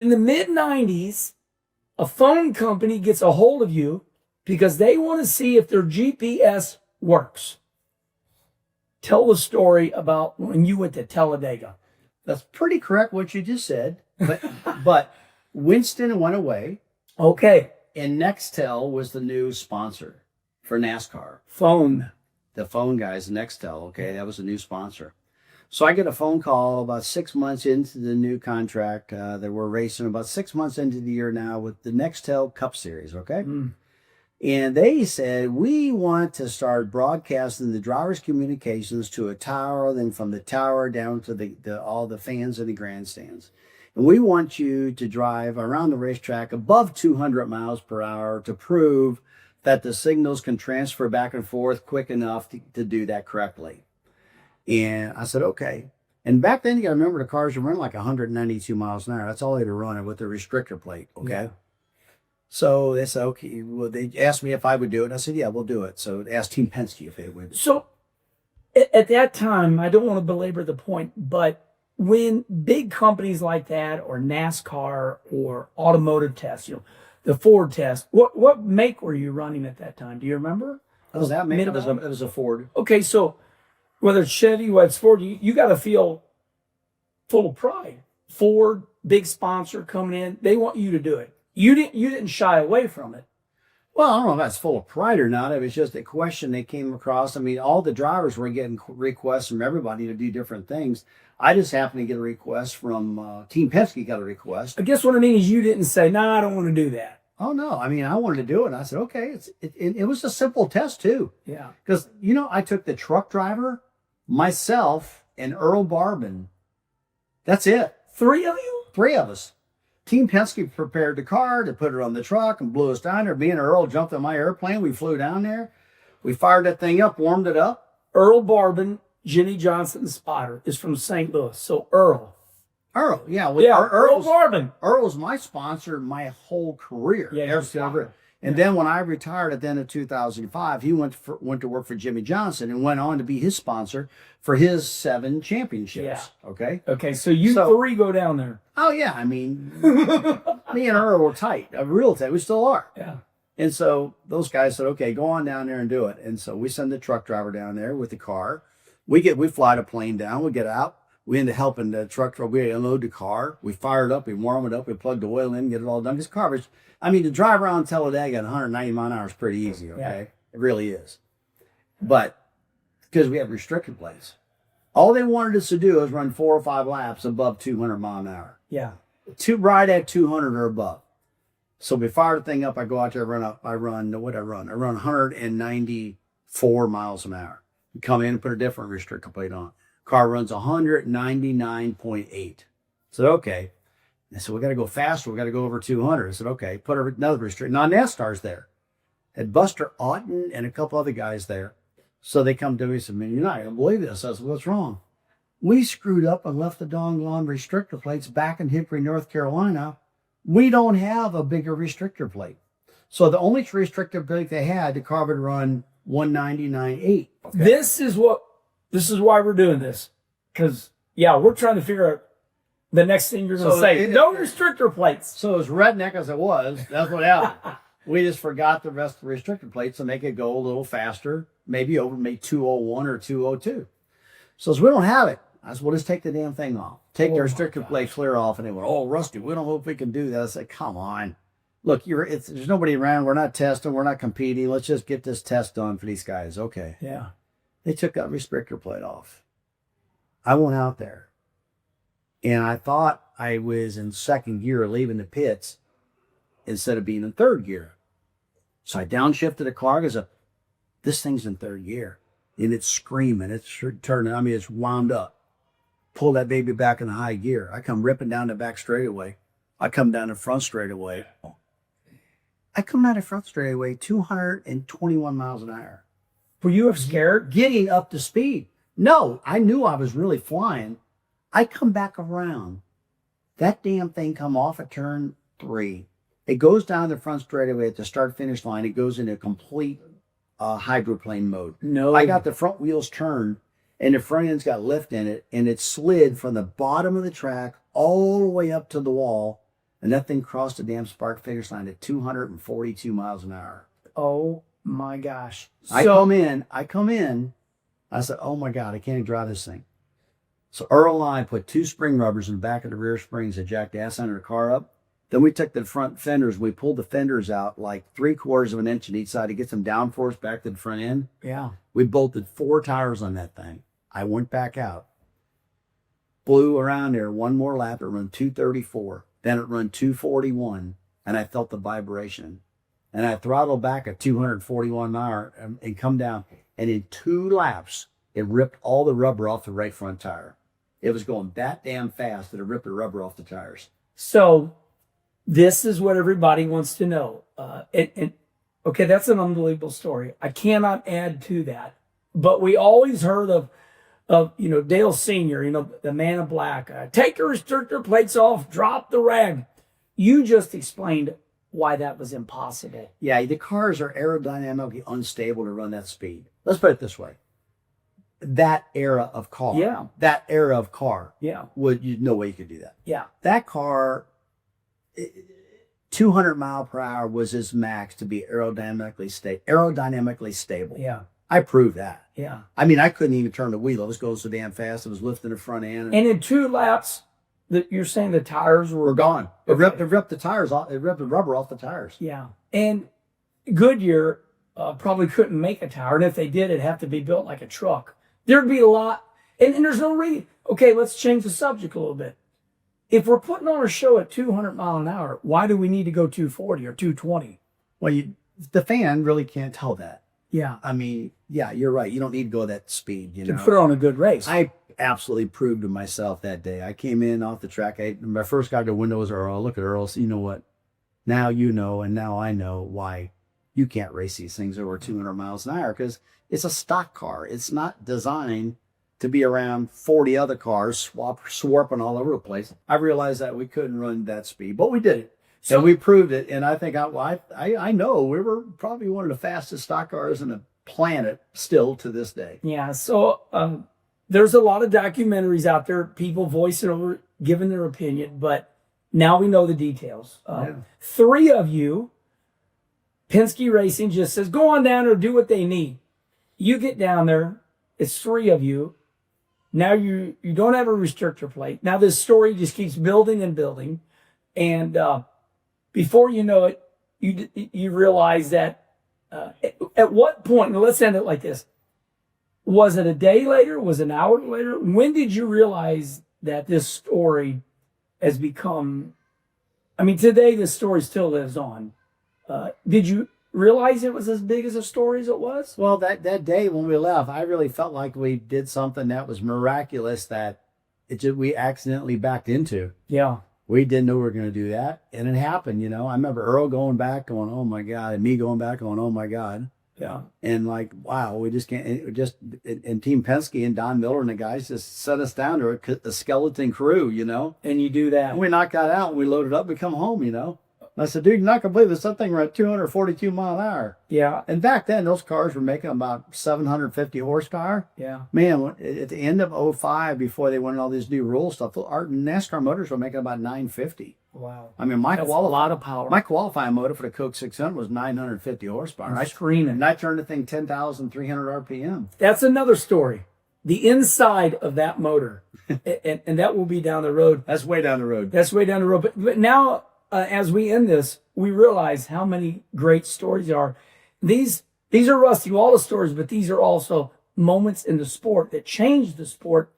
In the mid-90s, a phone company gets a hold of you because they want to see if their GPS works. Tell the story about when you went to Talladega. That's pretty correct what you just said. But Winston went away. Okay. And Nextel was the new sponsor for NASCAR. Phone. The phone guys, Nextel, okay, that was a new sponsor. So I get a phone call about 6 months into the new contract that we're racing, about 6 months into the year now with the Nextel Cup Series, okay? And they said, we want to start broadcasting the driver's communications to a tower, then from the tower down to all the fans in the grandstands. And we want you to drive around the racetrack above 200 miles per hour to prove that the signals can transfer back and forth quick enough to do that correctly. And I said, okay. And back then, you got to remember the cars were running like 192 miles an hour. That's all they were running with the restrictor plate, okay? Yeah. So they said, okay. Well, they asked me if I would do it. And I said, yeah, we'll do it. So they asked Team Penske if they would. So at that time, I don't want to belabor the point, but when big companies like that, or NASCAR, or automotive tests, the Ford test, what make were you running at that time? Do you remember? Was that make? It was a Ford. Okay, so whether it's Chevy, whether it's Ford, you got to feel full of pride. Ford, big sponsor coming in, they want you to do it. You didn't shy away from it. Well, I don't know if that's full of pride or not. It was just a question they came across. I mean, all the drivers were getting requests from everybody to do different things. I just happened to get a request from Team Penske. Got a request. I guess what I mean is you didn't say, "No, I don't want to do that." Oh no! I mean, I wanted to do it. And I said, "Okay." It was a simple test too. Yeah. Because I took the truck driver, myself, and Earl Barbin. That's it. 3 of you? 3 of us. Team Penske prepared the car to put it on the truck and blew us down there. Me and Earl jumped on my airplane. We flew down there. We fired that thing up, warmed it up. Earl Barbin, Jenny Johnson, the spotter, is from St. Louis. So Earl, yeah. Earl Barbin. Earl's my sponsor my whole career. Yeah, and then when I retired at the end of 2005, he went to work for Jimmy Johnson and went on to be his sponsor for his 7 championships. Yeah. Okay, so you 3 go down there. Oh, yeah. I mean, me and Earl were tight, real tight. We still are. Yeah. And so those guys said, okay, go on down there and do it. And so we send the truck driver down there with the car. We fly the plane down. We get out. We end up helping the truck driver. We unload the car. We fire it up. We warm it up. We plug the oil in, get it all done. This car was, to drive around Talladega at 190 mile an hour is pretty easy, okay? Yeah. It really is. But because we have restricted plates, all they wanted us to do is run 4 or 5 laps above 200 mile an hour. Yeah. Right at 200 or above. So we fire the thing up. I go out there, I run 194 miles an hour. We come in and put a different restrictor plate on. Car runs 199.8. I said, okay. I said, we got to go faster. We got to go over 200. I said, okay, put another restrictor. Now NASCAR's there. Had Buster Otten and a couple other guys there. So they come to me and said, man, you're not going to believe this. I said, what's wrong? We screwed up and left the doggone restrictor plates back in Hickory, North Carolina. We don't have a bigger restrictor plate. So the only restrictor plate they had, the car would run 199.8. Okay. This is why we're doing this. Because, we're trying to figure out the next thing you're going to say. No restrictor plates. So as redneck as it was, that's what happened. We just forgot the rest of the restrictor plates to make it go a little faster, maybe over 201 or 202. So as we don't have it, I said, well, just take the damn thing off. Take the restrictor plate clear off. And they went, oh, Rusty, we don't know if we can do that. I said, come on. Look, there's nobody around. We're not testing. We're not competing. Let's just get this test done for these guys. Okay. Yeah. They took that restrictor plate off. I went out there. And I thought I was in 2nd gear leaving the pits instead of being in 3rd gear. So I downshifted the car because this thing's in 3rd gear. And it's screaming. It's turning. It's wound up. Pull that baby back in the high gear. I come ripping down the back straightaway. I come down the front straightaway. I come down the front straightaway 221 miles an hour. Were you scared? Getting up to speed. No, I knew I was really flying. I come back around. That damn thing come off at turn 3. It goes down the front straightaway at the start-finish line. It goes into complete hydroplane mode. No. I got the front wheels turned, and the front end's got lift in it, and it slid from the bottom of the track all the way up to the wall And that thing crossed the damn spark finish line at 242 miles an hour. Oh my gosh. I come in. I said, oh my God, I can't even drive this thing. So Earl and I put 2 spring rubbers in the back of the rear springs that jacked the ass under the car up. Then we took the front fenders. We pulled the fenders out like 3/4 of an inch on each side to get some downforce back to the front end. Yeah. We bolted 4 tires on that thing. I went back out, flew around there one more lap. It run 234. Then it run 241, and I felt the vibration. And I throttled back at 241 an hour and come down. And in 2 laps, it ripped all the rubber off the right front tire. It was going that damn fast that it ripped the rubber off the tires. So this is what everybody wants to know. Okay, that's an unbelievable story. I cannot add to that. But we always heard of Dale Sr., the man in black. Take your restrictor plates off, drop the rag. You just explained why that was impossible. Yeah, the cars are aerodynamically unstable to run that speed. Let's put it this way. That era of car. Yeah. That era of car. Yeah. No way you could do that. Yeah. That car, 200 mile per hour was his max to be aerodynamically stable. Yeah. I proved that. Yeah. I mean, I couldn't even turn the wheel. It was going so damn fast. It was lifting the front end. And in 2 laps, you're saying the tires were gone. It Okay. ripped the tires off. It ripped the rubber off the tires. Yeah. And Goodyear probably couldn't make a tire. And if they did, it'd have to be built like a truck. There'd be a lot. And there's no reason. Okay, let's change the subject a little bit. If we're putting on a show at 200 mile an hour, why do we need to go 240 or 220? Well, the fan really can't tell that. Yeah. I mean, yeah, you're right. You don't need to go that speed. To put on a good race. I absolutely proved to myself that day. I came in off the track. My first guy to the window was Earl. Look at Earl. So you know what? Now you know, and now I know why you can't race these things over 200 miles an hour, because it's a stock car. It's not designed to be around 40 other cars swarping all over the place. I realized that we couldn't run that speed, but we did it. So we proved it, and I think I know we were probably one of the fastest stock cars in the planet still to this day. Yeah, so there's a lot of documentaries out there, people voicing over, giving their opinion, but now we know the details. 3 of you, Penske Racing just says, go on down there, do what they need. You get down there, it's 3 of you. Now you don't have a restrictor plate. Now this story just keeps building and building, and before you know it, you realize that at what point, and let's end it like this. Was it a day later? Was it an hour later? When did you realize that this story has become, I mean, today this story still lives on. Did you realize it was as big as a story as it was? Well, that day when we left, I really felt like we did something that was miraculous that we accidentally backed into. Yeah. We didn't know we were going to do that, and it happened. I remember Earl going back, going, "Oh my God," and me going back, going, "Oh my God." Yeah. And like, wow, we just can't. And Team Penske and Don Miller and the guys just set us down to a skeleton crew, And you do that. And we knocked that out, and we loaded up, we come home, And I said, dude, you're not going to believe this. That thing ran 242 mile an hour. Yeah. And back then, those cars were making about 750 horsepower. Yeah. Man, at the end of 05, before they went all these new rule stuff, our NASCAR motors were making about 950. Wow. I mean, That's a lot of power. My qualifying motor for the Coke 600 was 950 horsepower. I'm screaming. And I turned the thing 10,300 RPM. That's another story. The inside of that motor, and that will be down the road. That's way down the road. That's way down the road. But now, as we end this, we realize how many great stories there are. These are Rusty Wallace stories, but these are also moments in the sport that changed the sport